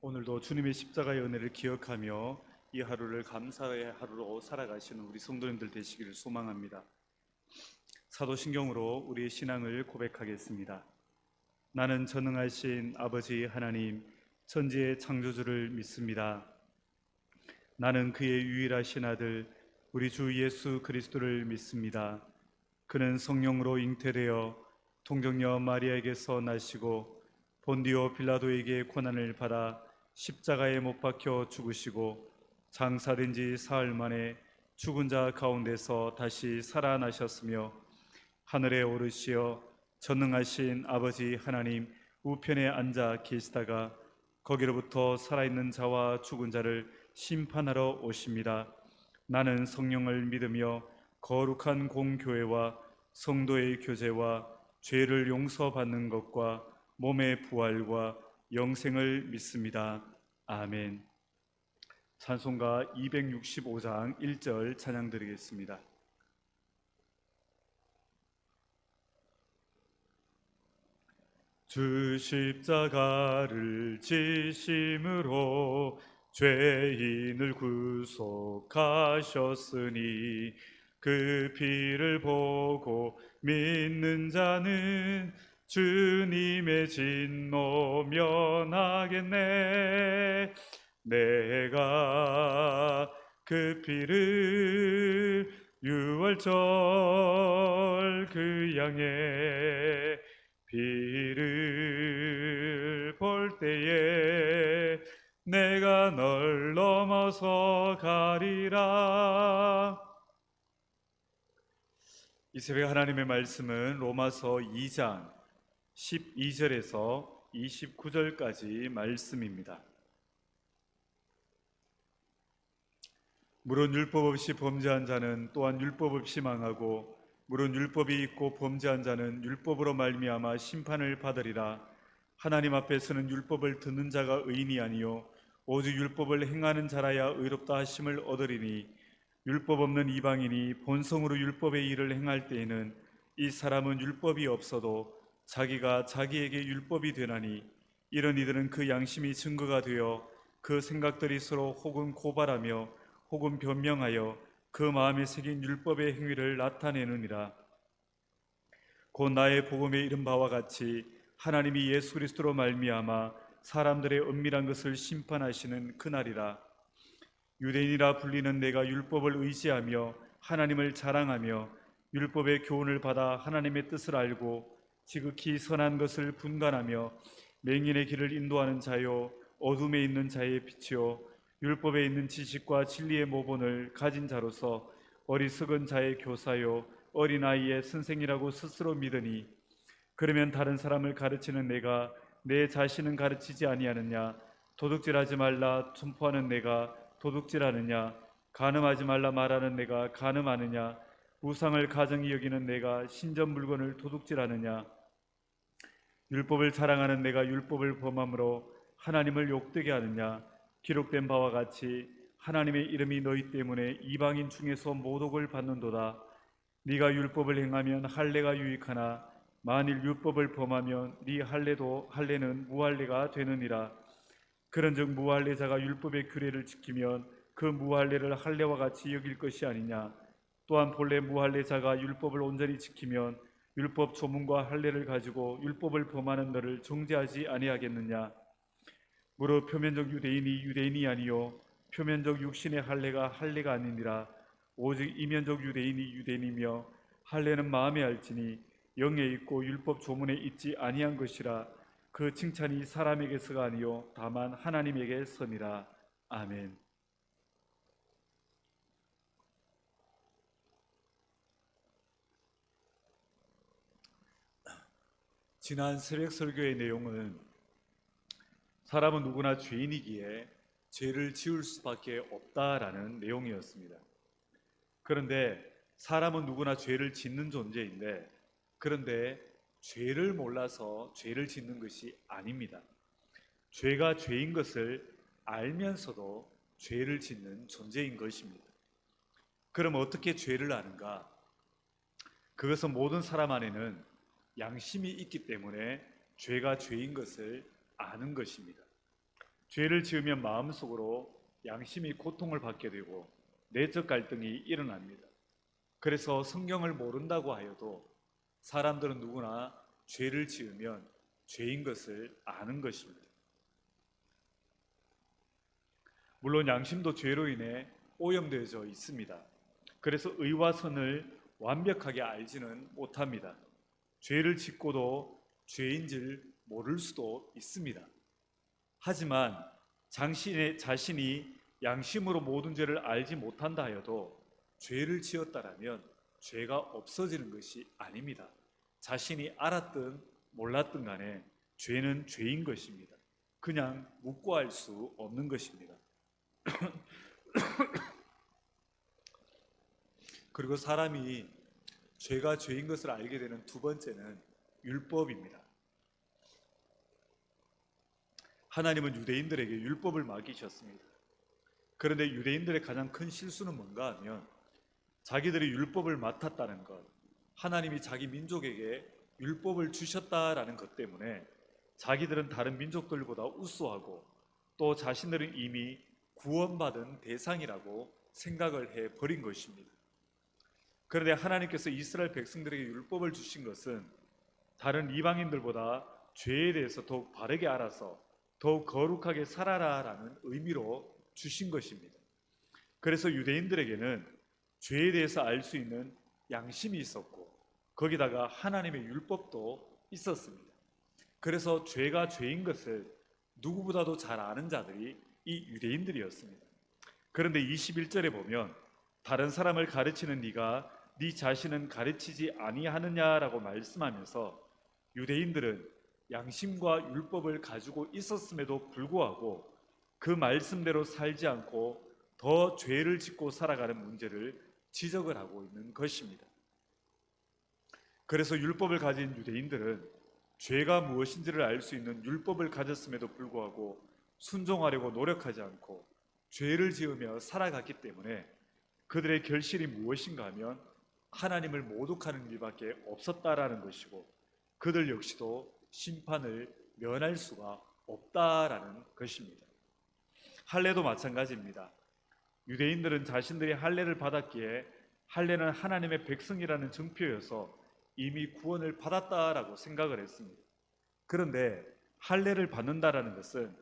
오늘도 주님의 십자가의 은혜를 기억하며 이 하루를 감사의 하루로 살아가시는 우리 성도님들 되시기를 소망합니다. 사도신경으로 우리의 신앙을 고백하겠습니다. 나는 전능하신 아버지 하나님 천지의 창조주를 믿습니다. 나는 그의 유일하신 아들 우리 주 예수 그리스도를 믿습니다. 그는 성령으로 잉태되어 동정녀 마리아에게서 나시고 본디오 빌라도에게 고난을 받아 십자가에 못 박혀 죽으시고 장사된 지 사흘 만에 죽은 자 가운데서 다시 살아나셨으며 하늘에 오르시어 전능하신 아버지 하나님 우편에 앉아 계시다가 거기로부터 살아있는 자와 죽은 자를 심판하러 오십니다. 나는 성령을 믿으며 거룩한 공교회와 성도의 교제와 죄를 용서받는 것과 몸의 부활과 영생을 믿습니다. 아멘. 찬송가 265장 1절 찬양 드리겠습니다. 주 십자가를 지심으로 죄인을 구속하셨으니 그 피를 보고 믿는 자는 주님의 진노 면하겠네. 내가 그 피를 유월절 그 양의 피를 볼 때에 내가 널 넘어서 가리라. 이 새벽 하나님의 말씀은 로마서 2장 12절에서 29절까지 말씀입니다. 물은 율법 없이 범죄한 자는 또한 율법 없이 망하고 물은 율법이 있고 범죄한 자는 율법으로 말미암아 심판을 받으리라. 하나님 앞에서는 율법을 듣는 자가 의인이 아니요 오직 율법을 행하는 자라야 의롭다 하심을 얻으리니 율법 없는 이방인이 본성으로 율법의 일을 행할 때에는 이 사람은 율법이 없어도 자기가 자기에게 율법이 되나니 이런 이들은 그 양심이 증거가 되어 그 생각들이 서로 혹은 고발하며 혹은 변명하여 그 마음에 새긴 율법의 행위를 나타내느니라. 곧 나의 복음에 이른 바와 같이 하나님이 예수 그리스도로 말미암아 사람들의 은밀한 것을 심판하시는 그날이라. 유대인이라 불리는 내가 율법을 의지하며 하나님을 자랑하며 율법의 교훈을 받아 하나님의 뜻을 알고 지극히 선한 것을 분간하며 맹인의 길을 인도하는 자요 어둠에 있는 자의 빛이요 율법에 있는 지식과 진리의 모본을 가진 자로서 어리석은 자의 교사요 어린아이의 선생이라고 스스로 믿으니 그러면 다른 사람을 가르치는 내가 내 자신은 가르치지 아니하느냐? 도둑질하지 말라 선포하는 내가 도둑질하느냐? 간음하지 말라 말하는 내가 간음하느냐? 우상을 가증히 여기는 내가 신전 물건을 도둑질하느냐? 율법을 자랑하는 내가 율법을 범함으로 하나님을 욕되게 하느냐? 기록된 바와 같이 하나님의 이름이 너희 때문에 이방인 중에서 모독을 받는도다. 네가 율법을 행하면 할례가 유익하나 만일 율법을 범하면 네 할례는 무할례가 되느니라. 그런즉 무할례자가 율법의 규례를 지키면 그 무할례를 할례와 같이 여길 것이 아니냐. 또한 본래 무할례자가 율법을 온전히 지키면 율법 조문과 할례를 가지고 율법을 범하는 너를 정죄하지 아니하겠느냐. 무릇 표면적 유대인이 유대인이 아니요 표면적 육신의 할례가 할례가 아니니라. 오직 이면적 유대인이 유대인이며 할례는 마음에 알지니 영에 있고 율법 조문에 있지 아니한 것이라. 그 칭찬이 사람에게서가 아니요 다만 하나님에게서니라. 아멘. 지난 새벽 설교의 내용은 사람은 누구나 죄인이기에 죄를 지을 수밖에 없다라는 내용이었습니다. 그런데 사람은 누구나 죄를 짓는 존재인데 그런데 죄를 몰라서 죄를 짓는 것이 아닙니다. 죄가 죄인 것을 알면서도 죄를 짓는 존재인 것입니다. 그럼 어떻게 죄를 아는가? 그것은 모든 사람 안에는 양심이 있기 때문에 죄가 죄인 것을 아는 것입니다. 죄를 지으면 마음속으로 양심이 고통을 받게 되고 내적 갈등이 일어납니다. 그래서 성경을 모른다고 하여도 사람들은 누구나 죄를 지으면 죄인 것을 아는 것입니다. 물론 양심도 죄로 인해 오염되어져 있습니다. 그래서 의와 선을 완벽하게 알지는 못합니다. 죄를 짓고도 죄인 줄 모를 수도 있습니다. 하지만 자신이 양심으로 모든 죄를 알지 못한다 하여도 죄를 지었다라면 죄가 없어지는 것이 아닙니다. 자신이 알았든 몰랐든 간에 죄는 죄인 것입니다. 그냥 묵고할 수 없는 것입니다. 그리고 사람이 죄가 죄인 것을 알게 되는 두 번째는 율법입니다. 하나님은 유대인들에게 율법을 맡기셨습니다. 그런데 유대인들의 가장 큰 실수는 뭔가 하면 자기들이 율법을 맡았다는 것, 하나님이 자기 민족에게 율법을 주셨다라는 것 때문에 자기들은 다른 민족들보다 우수하고 또 자신들은 이미 구원받은 대상이라고 생각을 해버린 것입니다. 그런데 하나님께서 이스라엘 백성들에게 율법을 주신 것은 다른 이방인들보다 죄에 대해서 더욱 바르게 알아서 더욱 거룩하게 살아라라는 의미로 주신 것입니다. 그래서 유대인들에게는 죄에 대해서 알 수 있는 양심이 있었고 거기다가 하나님의 율법도 있었습니다. 그래서 죄가 죄인 것을 누구보다도 잘 아는 자들이 이 유대인들이었습니다. 그런데 21절에 보면 다른 사람을 가르치는 네가 네 자신은 가르치지 아니하느냐라고 말씀하면서 유대인들은 양심과 율법을 가지고 있었음에도 불구하고 그 말씀대로 살지 않고 더 죄를 짓고 살아가는 문제를 지적을 하고 있는 것입니다. 그래서 율법을 가진 유대인들은 죄가 무엇인지를 알 수 있는 율법을 가졌음에도 불구하고 순종하려고 노력하지 않고 죄를 지으며 살아갔기 때문에 그들의 결실이 무엇인가 하면 하나님을 모독하는 일밖에 없었다라는 것이고 그들 역시도 심판을 면할 수가 없다라는 것입니다. 할례도 마찬가지입니다. 유대인들은 자신들이 할례를 받았기에 할례는 하나님의 백성이라는 증표여서 이미 구원을 받았다라고 생각을 했습니다. 그런데 할례를 받는다라는 것은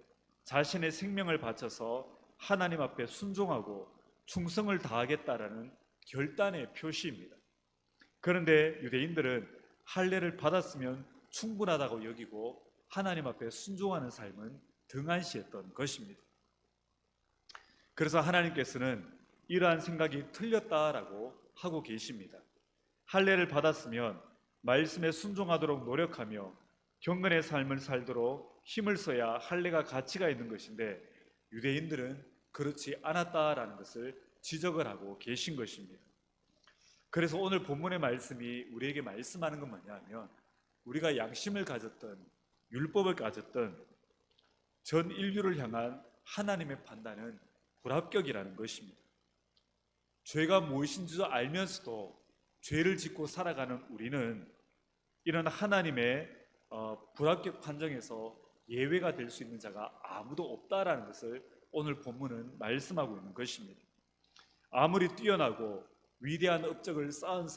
자신의 생명을 바쳐서 하나님 앞에 순종하고 충성을 다하겠다라는 결단의 표시입니다. 그런데 유대인들은 할례를 받았으면 충분하다고 여기고 하나님 앞에 순종하는 삶은 등한시했던 것입니다. 그래서 하나님께서는 이러한 생각이 틀렸다라고 하고 계십니다. 할례를 받았으면 말씀에 순종하도록 노력하며 경건의 삶을 살도록 힘을 써야 할례가 가치가 있는 것인데 유대인들은 그렇지 않았다라는 것을 지적을 하고 계신 것입니다. 그래서 오늘 본문의 말씀이 우리에게 말씀하는 건 뭐냐면 우리가 양심을 가졌던 율법을 가졌던 전 인류를 향한 하나님의 판단은 불합격이라는 것입니다. 죄가 무엇인지도 알면서도 죄를 짓고 살아가는 우리는 이런 하나님의 불합격 판정에서 예외가 될 수 있는 자가 아무도 없다라는 것을 오늘 본문은 말씀하고 있는 것입니다. 아무리 뛰어나고 위대한 업적을 쌓은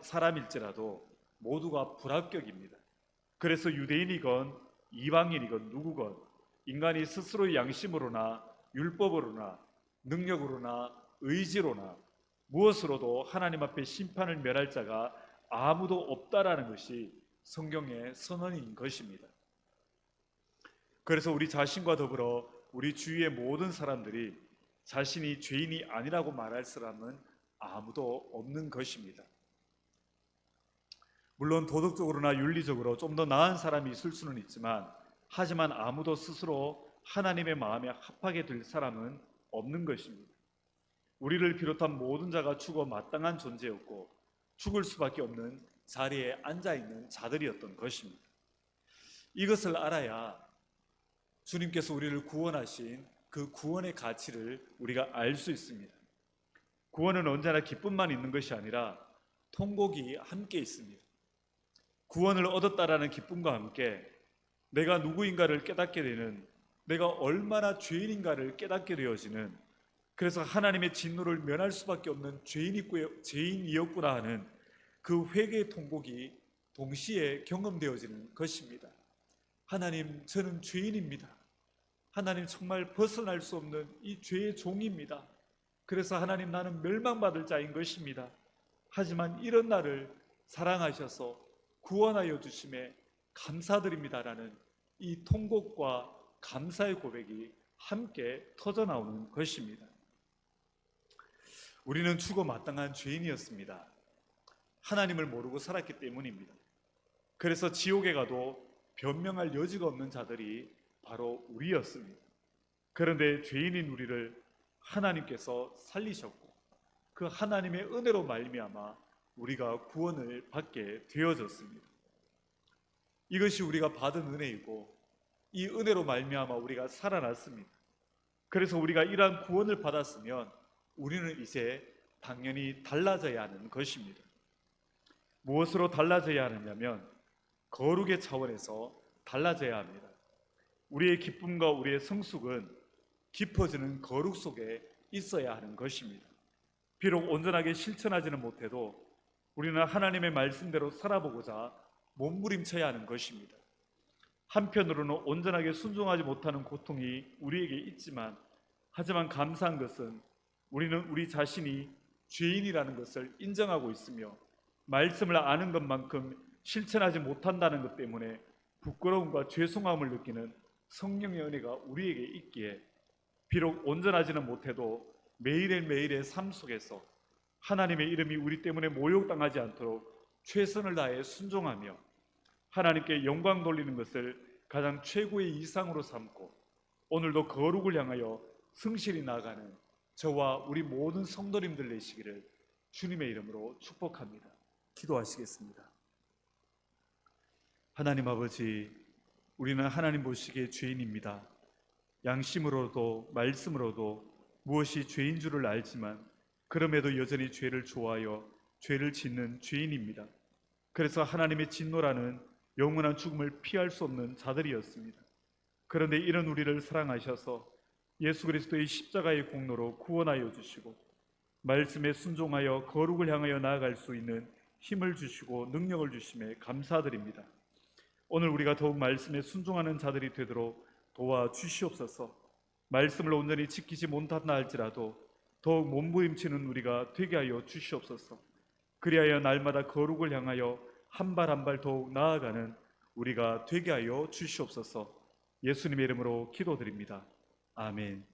사람일지라도 모두가 불합격입니다. 그래서 유대인이건 이방인이건 누구건 인간이 스스로의 양심으로나 율법으로나 능력으로나 의지로나 무엇으로도 하나님 앞에 심판을 면할 자가 아무도 없다라는 것이 성경의 선언인 것입니다. 그래서 우리 자신과 더불어 우리 주위의 모든 사람들이 자신이 죄인이 아니라고 말할 사람은 아무도 없는 것입니다. 물론 도덕적으로나 윤리적으로 좀 더 나은 사람이 있을 수는 있지만 하지만 아무도 스스로 하나님의 마음에 합하게 될 사람은 없는 것입니다. 우리를 비롯한 모든 자가 죽어 마땅한 존재였고 죽을 수밖에 없는 자리에 앉아있는 자들이었던 것입니다. 이것을 알아야 주님께서 우리를 구원하신 그 구원의 가치를 우리가 알 수 있습니다. 구원은 언제나 기쁨만 있는 것이 아니라 통곡이 함께 있습니다. 구원을 얻었다라는 기쁨과 함께 내가 누구인가를 깨닫게 되는 내가 얼마나 죄인인가를 깨닫게 되어지는, 그래서 하나님의 진노를 면할 수밖에 없는 죄인이었구나 하는 그 회개의 통곡이 동시에 경험되어지는 것입니다. 하나님, 저는 죄인입니다. 하나님, 정말 벗어날 수 없는 이 죄의 종입니다. 그래서 하나님, 나는 멸망받을 자인 것입니다. 하지만 이런 나를 사랑하셔서 구원하여 주심에 감사드립니다라는 이 통곡과 감사의 고백이 함께 터져나오는 것입니다. 우리는 죽어 마땅한 죄인이었습니다. 하나님을 모르고 살았기 때문입니다. 그래서 지옥에 가도 변명할 여지가 없는 자들이 바로 우리였습니다. 그런데 죄인인 우리를 하나님께서 살리셨고, 그 하나님의 은혜로 말미암아 우리가 구원을 받게 되어졌습니다. 이것이 우리가 받은 은혜이고, 이 은혜로 말미암아 우리가 살아났습니다. 그래서 우리가 이러한 구원을 받았으면 우리는 이제 당연히 달라져야 하는 것입니다. 무엇으로 달라져야 하느냐면 거룩의 차원에서 달라져야 합니다. 우리의 기쁨과 우리의 성숙은 깊어지는 거룩 속에 있어야 하는 것입니다. 비록 온전하게 실천하지는 못해도 우리는 하나님의 말씀대로 살아보고자 몸부림쳐야 하는 것입니다. 한편으로는 온전하게 순종하지 못하는 고통이 우리에게 있지만, 하지만 감사한 것은 우리는 우리 자신이 죄인이라는 것을 인정하고 있으며, 말씀을 아는 것만큼 실천하지 못한다는 것 때문에 부끄러움과 죄송함을 느끼는 성령의 은혜가 우리에게 있기에, 비록 온전하지는 못해도 매일매일의 삶 속에서 하나님의 이름이 우리 때문에 모욕당하지 않도록 최선을 다해 순종하며 하나님께 영광 돌리는 것을 가장 최고의 이상으로 삼고, 오늘도 거룩을 향하여 성실히 나아가는 저와 우리 모든 성도님들 되시기를 주님의 이름으로 축복합니다. 기도하시겠습니다. 하나님 아버지, 우리는 하나님 보시기에 죄인입니다. 양심으로도 말씀으로도 무엇이 죄인 줄을 알지만 그럼에도 여전히 죄를 좋아하여 죄를 짓는 죄인입니다. 그래서 하나님의 진노라는 영원한 죽음을 피할 수 없는 자들이었습니다. 그런데 이런 우리를 사랑하셔서 예수 그리스도의 십자가의 공로로 구원하여 주시고, 말씀에 순종하여 거룩을 향하여 나아갈 수 있는 힘을 주시고 능력을 주심에 감사드립니다. 오늘 우리가 더욱 말씀에 순종하는 자들이 되도록 도와주시옵소서. 말씀을 온전히 지키지 못한다 할지라도 더욱 몸부림치는 우리가 되게 하여 주시옵소서. 그리하여 날마다 거룩을 향하여 한 발 한 발 더욱 나아가는 우리가 되게 하여 주시옵소서. 예수님의 이름으로 기도드립니다. 아멘.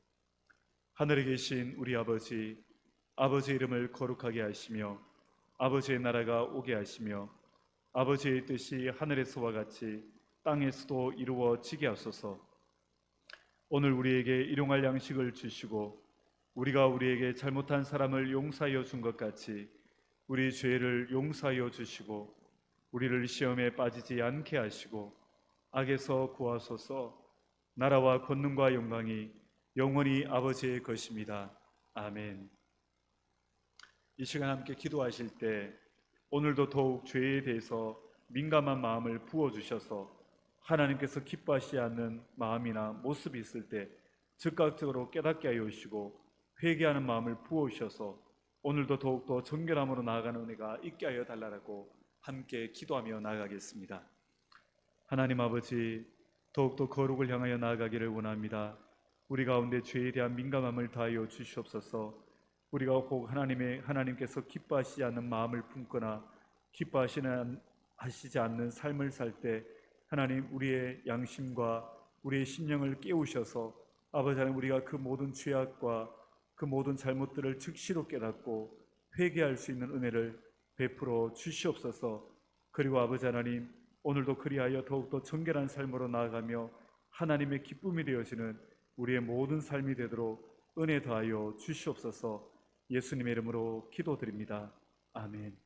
하늘에 계신 우리 아버지, 아버지의 이름을 거룩하게 하시며 아버지의 나라가 오게 하시며 아버지의 뜻이 하늘에서와 같이 땅에서도 이루어지게 하소서. 오늘 우리에게 일용할 양식을 주시고 우리가 우리에게 잘못한 사람을 용서하여 준 것 같이 우리 죄를 용서하여 주시고 우리를 시험에 빠지지 않게 하시고 악에서 구하소서. 나라와 권능과 영광이 영원히 아버지의 것입니다. 아멘. 이 시간 함께 기도하실 때 오늘도 더욱 죄에 대해서 민감한 마음을 부어주셔서 하나님께서 기뻐하시지 않는 마음이나 모습이 있을 때 즉각적으로 깨닫게 하여 주시고 회개하는 마음을 부어주셔서 오늘도 더욱더 정결함으로 나아가는 은혜가 있게 하여 달라고 함께 기도하며 나아가겠습니다. 하나님 아버지, 더욱더 거룩을 향하여 나아가기를 원합니다. 우리 가운데 죄에 대한 민감함을 다하여 주시옵소서. 우리가 혹 하나님께서 기뻐하시지 않는 마음을 품거나 기뻐하시지 않는 삶을 살 때 하나님, 우리의 양심과 우리의 심령을 깨우셔서 아버지 하나님, 우리가 그 모든 죄악과 그 모든 잘못들을 즉시로 깨닫고 회개할 수 있는 은혜를 베풀어 주시옵소서. 그리고 아버지 하나님, 오늘도 그리하여 더욱더 정결한 삶으로 나아가며 하나님의 기쁨이 되어지는 우리의 모든 삶이 되도록 은혜 더하여 주시옵소서. 예수님의 이름으로 기도드립니다. 아멘.